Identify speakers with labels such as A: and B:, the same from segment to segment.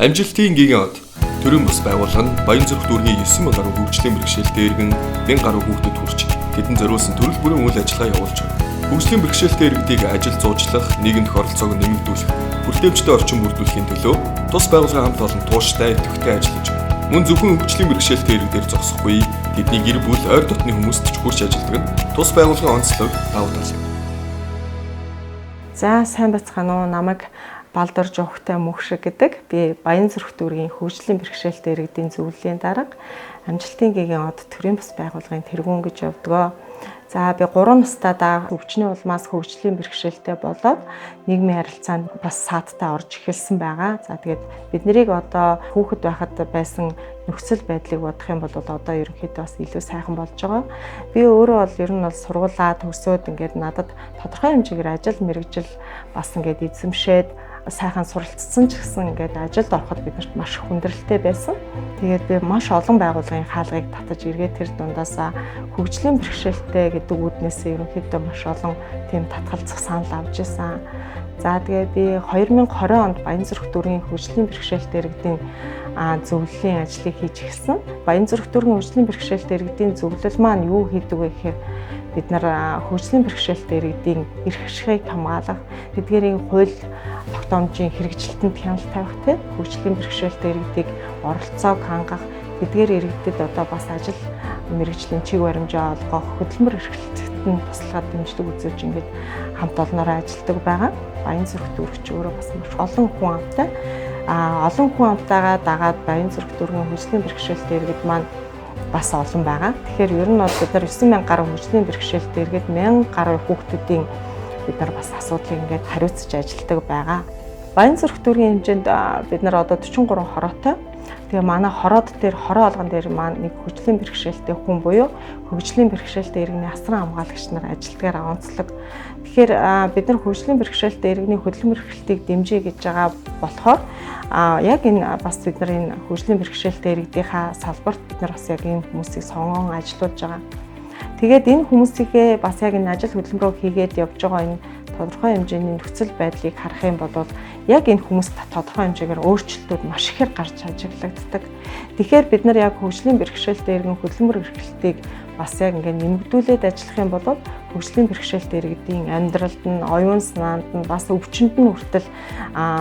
A: Амжилтын гигант од төрийн бус байгууллага нь Баянзүрх дүүргийн 9,000 гаруй хөгжлийн бэрхшээлтэй иргэн 1000 гаруй хүүхдэд хүрч тэдэнд зориулсан төрөл бүрийн үйл ажиллагаа явуулж байна. Хөгжлийн бэрхшээлтэй иргэдийг ажил зуучлах, нийгэмд оролцоог нэмэгдүүлэх, бүртэмжтэй орчин бүрдүүлэхийн төлөө тус байгууллагын хамт олон тууштай, идэвхтэй ажиллаж байна. Мөн зөвхөн хөгжлийн бэрхшээлтэй иргэдээр зогсохгүй, тэдний гэр бүл, ойр дотны хүмүүст ч хүрч ажилладаг нь тус байгууллагын онцлог давуу тал юм.
B: За сайн бацгаана уу, намайг Балдар Жовхтай Мөнхшиг гэдэг. Би Баянзүрх дүүргийн хөгжлийн бэрхшээлтэй иргэдийн зөвлөлийн дарга, амжилтын гигант од төрийн бас байгууллагын тэргүүн гэж явдаг. За би 3 настайдаа өвчний улмаас хөгжлийн бэрхшээлтэй болоод нийгмийн харилцаанд бас саадтай орж эхэлсэн байгаа. За тэгээд бид нарыг одоо хүүхэд байхад байсан нөхцөл байдлыг бодох юм бол одоо ерөнхийдөө бас илүү сайхан болж байгаа. Би өөрөө бол ер нь бол сургуулаа төгсөөд ингээд надад тодорхой хэмжээгээр ажил мэргэжил бас ингээд эзэмшээд сайхан суралцсан ч гэсэн ингээд ажилд ороход бидэрт маш хүндрэлтэй байсан. Тэгээд би маш олон байгууллагын хаалгыг татаж эргээд тэр дундаасаа хөгжлийн бэрхшээлтэй гэдэг үүднээс ерөнхийдөө маш олон тийм татгалзах санал авч ирсэн. За тэгээд би 2020 онд Баянзүрх дүүргийн хөгжлийн бэрхшээлтэй иргэдийн зөвлөлийн ажлыг хийж эхэлсэн. Баянзүрх дүүргийн хөгжлийн бэрхшээлтэй иргэдийн зөвлөл маань юу хийдэг вэ гэхээр бид нар хөгжлийн бэрхшээлтэй иргэдийн эрх ашигыг хамгаалах, тэдгээрийн хууль тогтоомжийн хэрэгжилтэнд хяналт тавих, хөгжлийн бэрхшээлтэй иргэдийг оролцоог хангах, тэдгээр иргэдэд одоо бас ажил мэргэжлийн чиг баримжаа олгох, хөдөлмөр эрхлэлтэнд туслахад дэмжлэг үзүүлж ингээд хамт олноороо ажилладаг байгаа. Баянзүрх дүүрэгч өөрөө бас маш олон хүн амтай. Олон хүн амтайгаа дагаад Баянзүрх дүүргийн хөгжлийн бэрхшээлтэй иргэд маань бас олон байгаа. Тэгэхээр ер нь бол бид нар 9,000 гаруй хөгжлийн бэрхшээлтэй иргэд 1000 гаруй хүүхдүүдийн бид нар бас асуудлыг ингээд хариуцж ажилладаг байгаа. Баянзүрх дүүргийн хэмжээнд бид нар одоо 43 хороотой. Тэгээ манай хороод дээр хороо олгон дээр маань нэг хөгжлийн бэрхшээлтэй хүн буюу хөгжлийн бэрхшээлтэй иргэний асран хамгаалагч нар ажилтгаар онцлог. Тэгэхээр бид нар хөгжлийн бэрхшээлтэй иргэний хөдөлмөр эрхлэлтийг дэмжиж гэж байгаа болохоор яг энэ бас бид нар энэ хөгжлийн бэрхшээлтэй иргэдийнхаа салбарт бид нар бас яг энэ хүмүүсийг сонгон ажиллуулж байгаа. Тэгээд энэ хүмүүсийгээ бас яг энэ ажил хөдөлмөрөөр хийгээд явж байгаа энэ тодорхой хэмжээний нөхцөл байдлыг харах юм бол яг энэ хүмүүст тодорхой хэмжээгээр өөрчлөлтүүд маш ихээр гарч ажиглагддаг. Тэгэхээр бид нар яг хөгжлийн бэрхшээлтэй иргэн хөдөлмөр эрхлэлтийг бас яг ингээд нэмэгдүүлээд ажиллах юм бол хөгжлийн бэрхшээлтэй иргэдийн амьдралд нь, оюун санаанд нь, бас өвчнөд нь хүртэл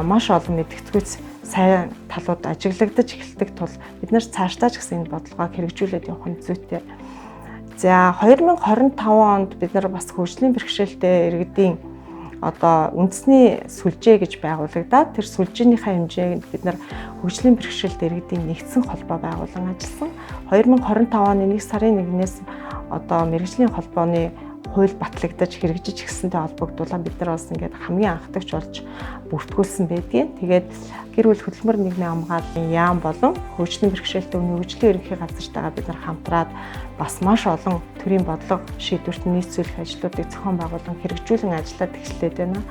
B: маш олон мэдгэцгүйц сайн талууд ажиглагдаж эхэлдэг тул бид нар цаашдаа ч гэсэн энэ бодлогоо хэрэгжүүлээд явах нь зүйтэй. За 2025 онд бид нар бас хөгжлийн бэрхшээлтэй иргэдийн одоо үндэсний сүлжээ гэж байгуулагдаад тэр сүлжээнийхээ хэмжээнд бид нар хөгжлийн бэрхшээлтэй иргэдийн нэгдсэн холбоо байгуулан ажилласан. 2025 оны 1 сарын 1-ээс одоо мэргэжлийн холбооны хууль батлагдаж хэрэгжиж эхэлсэнтэй холбогдуулан бид нар бас ингээд хамгийн анхдагч болж бүртгүүлсэн байдгийг. Тэгээд гэр бүл хөдөлмөр нийгмийн хамгааллын яам болон хөгжлийн бэрхшээлтэй хөгжлийн ерөнхий газартайгаа бид нар хамтраад бас маш олон төрлийн бодлого шийдвэрт нийцүүлэх ажлуудыг зохион байгуулан хэрэгжүүлэн ажиллаад эхэллээд байна.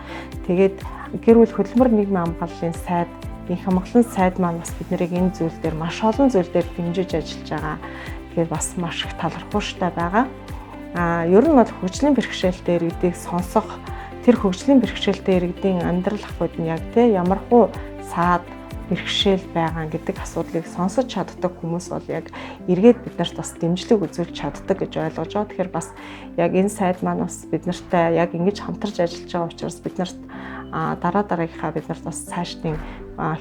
B: Тэгээд гэр бүл хөдөлмөр нийгмийн хамгааллын сайд, их хамгааллын сайд маань бас бид нарыг энэ зүйл дээр маш олон зүйл дээр дэмжиж ажиллаж байгаа. Тэгээд бас маш их талархууштай байгаа. Ер нь бол хөгжлийн бэрхшээлтэй иргэдийг сонсох, тэр хөгжлийн бэрхшээлтэй иргэдийн амьдрал ахуйд нь яг ямар хуу саад бэрхшээл байгаа гэдэг асуудлыг сонсож чаддаг хүмүүс бол яг эргээд биднэрт бас дэмжлэг үзүүлж чаддаг гэж ойлгож байгаа. Тэгэхээр бас яг энэ сайд маань бас бид нартай яг ингэж хамтарч ажиллаж байгаа учраас бид нарт дараагийнхаа бид нарт бас цаашдын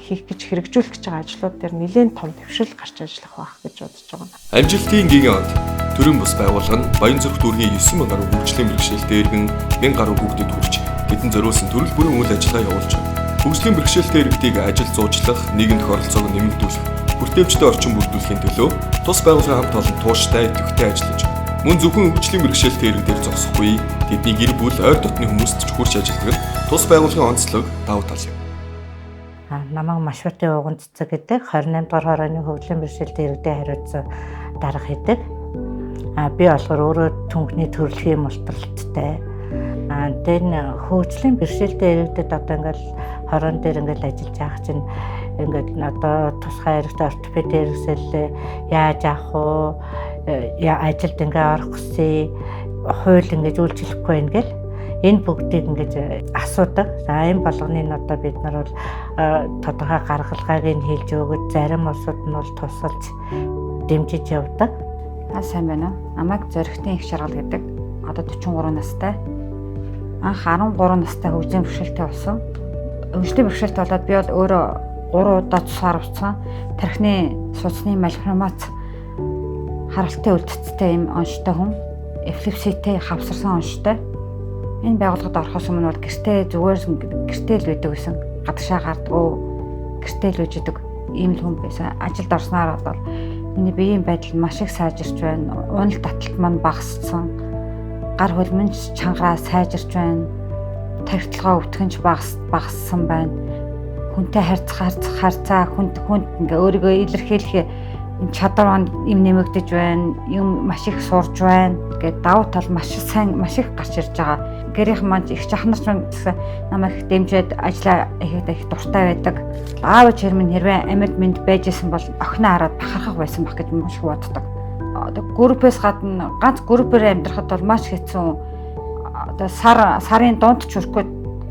B: хийх гэж хэрэгжүүлэх гэж байгаа ажлууд дээр нэлээд том төвшил гарч ажиллах байх гэж бодож байгаа.
A: Амжилтын гигант од төрийн бус байгууллага нь Баянзүрх дүүргийн 9,000 гаруй хөгжлийн бэрхшээлтэй иргэн 1000 гаруй хүүхдэд хүрч тэдэнд зориулсан төрөл бүрийн үйл ажиллагаа явуулж байна. Хөгжлийн бэрхшээлтэй иргэдийг ажил зуучлах, нийгэмд оролцоог нэмэгдүүлэх, бүртэмжтэй орчин бүрдүүлэхийн төлөө тус байгууллагын хамт олон тууштай, идэвхтэй ажиллаж байна. Мөн зөвхөн хөгжлийн бэрхшээлтэй иргэдээр зогсохгүй, тэдний гэр бүл, ойр дотны хүмүүст ч хүрч ажилладаг нь тус байгууллагын онцлог давуу тал юм.
C: Намайг Машватын Уган Цэцэг гэдэг 28 дугаар хорооны хөгжлийн бэрхшээлтэй иргэдэд хариуцсан дарга гэдэг. Би болохоор өөрөө түнхний төрөлхийн мултралттай. Тэр хөгжлийн бэрхшээлтэй иргэдэд одоо ингээл хорон дээр ингээл ажиллаж байгаа чинь ингээд одоо тусгай хэрэгтэй ортопед хэрэгсэл яаж авах вэ? Ажилд ингээ орох гэсэн хууль ингэж үйлчлэхгүй ингээл Энэ бүгдийг ингэж асуудаг. За энэ болгоныг одоо бид нар бол тодорхой гаргалгааг нь хэлж өгöd, зарим улсууд нь бол тусалж дэмжиж явдаг.
D: Сайн байна уу? Намайг Зоригтын их шаргал гэдэг. Одоо 43 настай. Анх 13 настай хөгжлийн бэрхшээлтэй болсон. Хөгжлийн бэрхшээлт болоод би бол өөрөө 3 удаа цусаар уцсан. Тархины судасны малформац харалтын үлдцтэй юм онцтой хүн. Эпилепситэй хавсарсан онцтой. Энэ байгууллагад орохоос өмнө бол гэртээ зүгээр гэртээ л байдаг байсан. Гадагшаа гардгөө гэртээ л үжидэг ийм л хүн байсан. Ажилд орсноор бол миний биеийн байдал маш их сайжирч байна. Унал таталт маань багассан. Гар хөлмөнч чангараа сайжирч байна. Тархитлагаа өвтгөнч багассан байна. Хүнтэй харьцаа хүнд ингээ өөрийгөө илэрхийлэх чадвар маань юм нэмэгдэж байна. Юм маш их сурж байна. Тэгээд давуу тал маш их гарч ирж байгаа. Гэрийнхэн маань их жахнарч намайг дэмжиж ажиллаа их дуртай байдаг. Аав ээж минь хэрвээ амьд мэнд байжсэн бол охиноо хараад бахархах байсан байх гэж маш их боддог. Одоо группээс гадна ганц группээр амьдрахад бол маш хэцүү. Одоо сарын дунд ч хүрэхгүй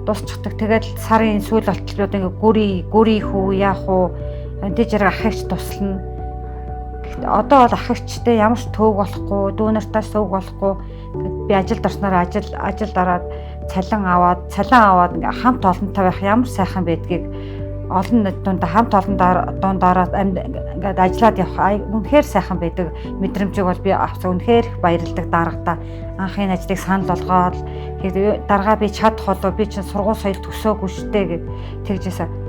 D: дуусчихдаг. Тэгээд сарын сүүл болтлууд ингээ гүри хүү яах уу энэ зэрэг ахыгч туслана. Одоо бол ахыгчтэй ямар ч төвөг болохгүй, дүү нартаас төвөг болохгүй. Би ажилд орсноор ажилд ороод цалин аваад ингээ хамт олонтой байх ямар сайхан байдгийг олон дунд хамт олон дунд ороод ингээд ажиллаад явах үнэхээр сайхан байдаг мэдрэмжийг бол би авсан. Үнэхээр их баярлдаг дарагтаа. Анхын ажлыг санал болгоод даргаа би чадах болов би чинь сургууль соёл төсөөгүй штэ гэж тэгжээсэ.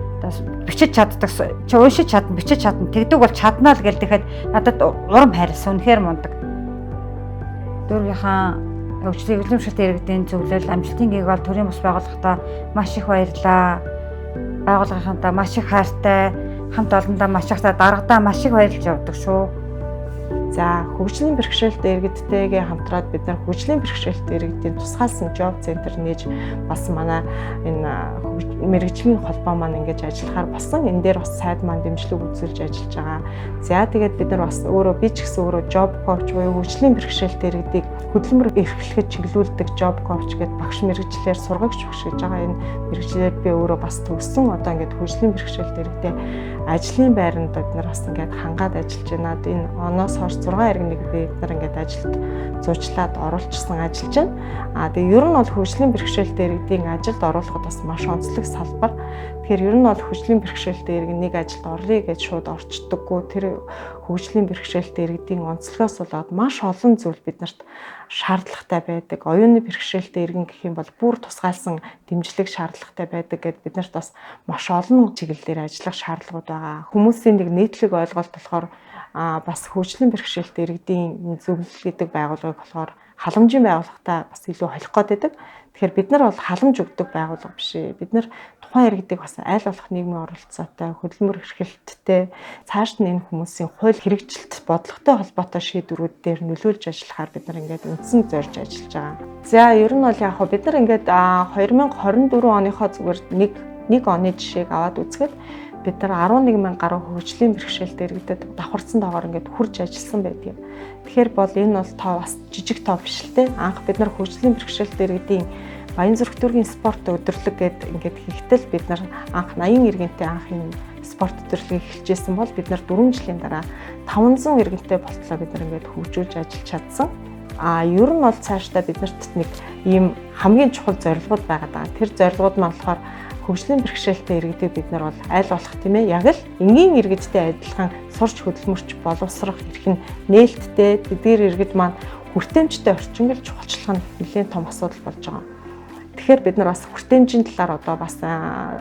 D: Бичиж чаддаг, чи уншиж чадна, бичиж чадна, тэгдэг бол чаднаа л гэл тэгэхэд надад урам хайрлсан. Үнэхээр мундаг. Дүүргийнхаа хөгжлийн бэрхшээлтэй иргэдийн зөвлөл амжилтын гээг бол төрийн бас байгууллагатаа маш их баярлаа. Байгууллагынхаа маш их хайртай, хамт олондоо маш их даргадаа маш их баярлж явдаг шүү.
B: За хөгжлийн бэрхшээлтэй иргэдтэйгээ хамтраад бид нар хөгжлийн бэрхшээлтэй иргэдийн тусгаалсан job center нээж бас манай энэ мэргэжлийн холбоо маань ингэж ажиллахаар басан. Энэ дээр бас сайд маань дэмжлэг үзүүлж ажиллаж байгаа. За тэгээд бид нар бас би ч гэсэн өөрөө job coach буюу хөгжлийн бэрхшээлтэй иргэдийг хөдөлмөр эрхлэхэд чиглүүлдэг job coach гэдэг багш мэргэжлэр сургагч багш гэж байгаа. Энэ мэргэжлэр би өөрөө бас төгссөн. Одоо ингэж хөгжлийн бэрхшээлтэй иргэдэд ажлын байранд бид нар бас ингэж хангаад ажиллаж байна. Энэ оноос хойш 6 иргэнийг бид нар ингээд ажилд зуучлаад оруулчихсан ажиллаж байна. Тэгээ ер нь бол хөгжлийн бэрхшээлтэй иргэдийн ажилд оруулахад бас маш онцлог салбар. Тэгэхээр ер нь бол хөгжлийн бэрхшээлтэй иргэнийг ажилд орлоо гэж шууд орчдоггүй. Тэр хөгжлийн бэрхшээлтэй иргэдийн онцлогоос болоод маш олон зүйл биднэрт шаардлагатай байдаг. Оюуны бэрхшээлтэй иргэн гэх юм бол бүр тусгаалсан дэмжлэг шаардлагатай байдаг гэдээ биднэрт бас маш олон чиглэлээр ажиллах шаардлагууд байгаа. Хүмүүсийн нэг нийтлэг ойлголт болохоор бас хөгжлийн бэрхшээлтэй иргэдийн зөвлөл гэдэг байгууллагыг болохоор халамжийн байгууллагатай бас илүү холих гээд байдаг. Тэгэхээр бид нар бол халамж өгдөг байгууллага биш ээ. Бид нар тухайн иргэдийг бас аль болох нийгмийн оролцоотой, хөдөлмөр эрхлэлттэй, цааш нь энэ хүмүүсийн хууль хэрэгжилт бодлоготой холбоотой шийдвэрүүд дээр нөлөөлж ажиллахаар бид нар ингээд үндсэн зорж ажиллаж байгаа. За ер нь бол яг хөө бид нар ингээд 2024 оныхоо зүгээр нэг оны жишээг аваад үзэхэд бид нар 11,000 гаруй хөгжлийн бэрхшээлтэй иргэдэд давхарсан тоогоор ингээд хурж ажилласан байдаг. Тэгэхээр бол энэ бол тоо бас жижиг тоо биш л те. Анх бид нар хөгжлийн бэрхшээлтэй иргэдийн Баянзүрх дүүргийн спорт өдрлөг гэдэг ингээд хийхдээ бид нар анх 80 иргэнтэй анх энэ спорт өдрлөгийг эхэлжсэн бол бид нар 4 жилийн дараа 500 иргэнтэй болтлоо бид нар ингээд хөгжүүлж ажиллаж чадсан. Ер нь бол цаашдаа биднэрт нэг ийм хамгийн чухал зорилгууд байгаад байгаа. Тэр зорилгууд маань болохоор хөгжлийн бэрхшээлтэй иргэдийг бид нар бол аль болох тийм ээ яг л энгийн иргэдтэй адилхан сурч хөдөлмөрч боловсрох эрх нь нээлттэй. Тэдгээр иргэд маань хүртээмжтэй орчингол чухалчлах нь нэлээд том асуудал болж байгаа. Тэгэхээр бид нар бас хүртээмжийн талаар одоо бас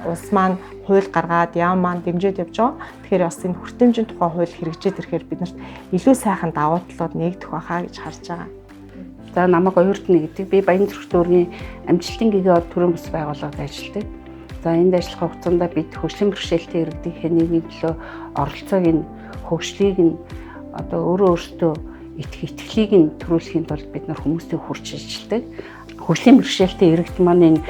B: улс маань хууль гаргаад яам маань дэмжиж явж байгаа. Тэгэхээр бас энэ хүртээмжийн тухай хууль хэрэгжээд ирэхээр биднэрт илүү сайхан давуу талууд нэгдэх байхаа гэж харж байгаа.
E: За намайг Оюутны гэдэг. Би Баянзүрх дүүргийн амжилтын гэгээ төрийн бас байгууллагад ажилладаг. За энд ажиллах хугацаанд бид хөгжлийн бэрхшээлтэй иргэдийн нийгмийн төлөө оролцоог нь хөгжлийг нь одоо өөрөөсөө итгэлийг нь төрүүлэхийн тулд бид нар хүмүүстэй хурж ажилладаг. Хөгжлийн бэрхшээлтэй иргэд маань энэ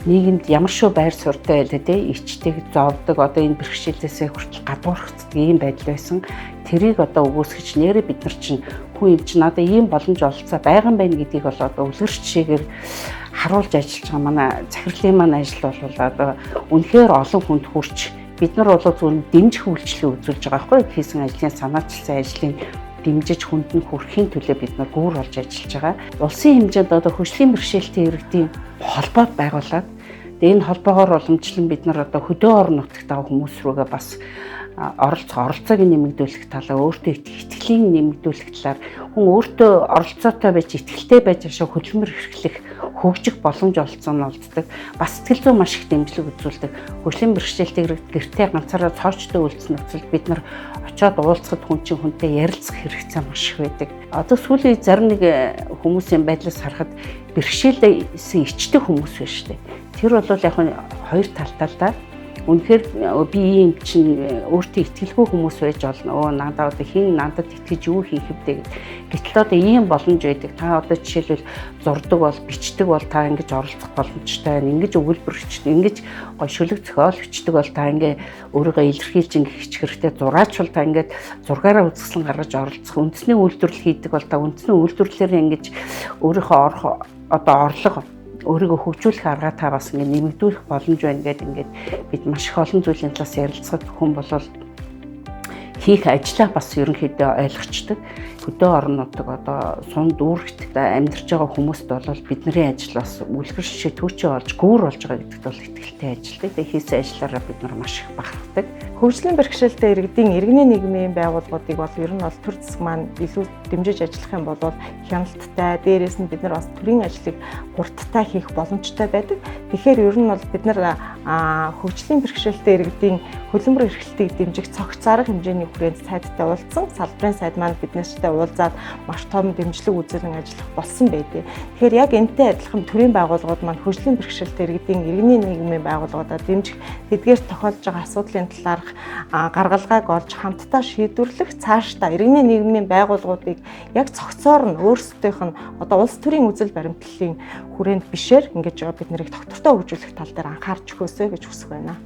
E: нийгэмд ямар шүү байр суурьтай байлаа те ичдэг зовдөг одоо энэ бэрхшээлээсээ хүртэл гадуурхацдаг ийм байдал байсан. Тэрийг одоо өгөөсгөж нэрээ бид нар чинь хүн юм чинь надад ийм боломж олцоо байгаа юм байна гэдгийг бол одоо үлгэр жишээгээр харуулж ажиллаж байгаа манай захирлын маань ажил бол одоо үнэхээр олон хүнд хүрч бид нар бол зөвхөн дэмжих үйлчлэл үзүүлж байгаа байхгүй хийсэн ажлын санаачилсан ажлыг дэмжиж хүнд нь хүрэхийн төлөө бид нар гүүр болж ажиллаж байгаа. Улсын хэмжээнд одоо хөгжлийн бэрхшээлтэй иргэдийн холбоо байгуулад энэ холбоогоор уламжлан бид нар одоо хөдөө орон нутагт байгаа хүмүүс рүүгээ бас оролцоог нэмэгдүүлэх талаа өөртөө итгэлийн нэмэгдүүлэх талаар хүн өөртөө оролцоотой байж итгэлтэй байж ашиг хөдөлмөр эрхлэх хөгжих боломж олцсон нь олддог. Бас сэтгэл зүйн маш их дэмжлэг үзүүлдэг. Хөгжлийн бэрхшээлтэй гэртээ ганцаараа цоочтой үйлдэл нөхцөл бид нар очиод уулзахад хүн чинь хүнтэй ярилцах хэрэгцээ маш их байдаг. Одоо сүүлийн зарим нэг хүмүүсийн байдлаас харахад бэрхшээлээс ичдэг хүмүүс байна шүү дээ. Тэр бол яг нь хоёр талтай л да. Үнэхээр би ийм чинь өөртөө итгэлгүй хүмүүс байж болно. Надад одоо хин надад итгэж юу хийх вэ гэдэг. Гэтэл одоо ийм боломж байдаг. Та одоо жишээлбэл зурдаг бол, бичдэг бол та ингэж оролцох боломжтой. Ингэж өгүүлбэр бичдэг, ингэж гой шүлэг зохиол бичдэг бол та ингээ өөрийгөө илэрхийлж ингэх хэрэгтэй. Зураач бол та ингээд зургаараа үзэсгэлэн гаргаж оролцох. Үндэсний үйлдвэрлэл хийдэг бол та үндэсний үйлдвэрлэлээр ингэж өөрийнхөө орлого өөрийгөө хөгжүүлэх аргаа та бас ингэ нэмэгдүүлэх боломж байна гэдэг ингээд бид маш их олон зүйлийн талаас ярилцахад хүн болол хийх ажлаа бас ерөнхийдөө ойлгочдөг. Хөдөө орон нутаг одоо сун дүүрэгт амьдарч байгаа хүмүүст бол бидний ажил бас үлгэр шишээ түүчээ болж гүүр болж байгаа гэдэгт бол итгэлтэй ажилтай. Тэгээ хийсэн ажиллаараа бид нар маш их бахархдаг.
B: Хөгжлийн бэрхшээлтэй иргэдийн иргэний нийгмийн байгууллагуудыг бол ер нь бол төр засаг маань илүү дэмжиж ажиллах юм бол хяналттай, дээрээс нь бид нар бас төрийн ажлыг хурдтай хийх боломжтой байдаг. Тэгэхээр ер нь бол бид нар хөгжлийн бэрхшээлтэй иргэдийн хөдөлмөр эрхлэлтийг дэмжих цогц арга хэмжээний хүрээнд сайдтай уулзсан. Салбарын сайд маань биднэртэй уулзаад маш том дэмжлэг үзүүлэн ажиллах болсон байдаг. Тэгэхээр яг энэтэй адилхан төрийн байгууллагууд маань хөгжлийн бэрхшээлтэй иргэдийн иргэний нийгмийн байгууллагуудаа дэмжих, тэдгээрт тохиолдож байгаа асуудлын талаарх гаргалгааг олж хамтдаа шийдвэрлэх, цаашдаа иргэний нийгмийн байгууллагуудыг яг цогцоор нь өөрсдийнх нь одоо улс төрийн үзэл баримтлалын хүрээнд бишээр ингэж бид нарыг доктортой хөгжүүлэх тал дээр анхаарч өгөөсэй гэж хүсэх байна.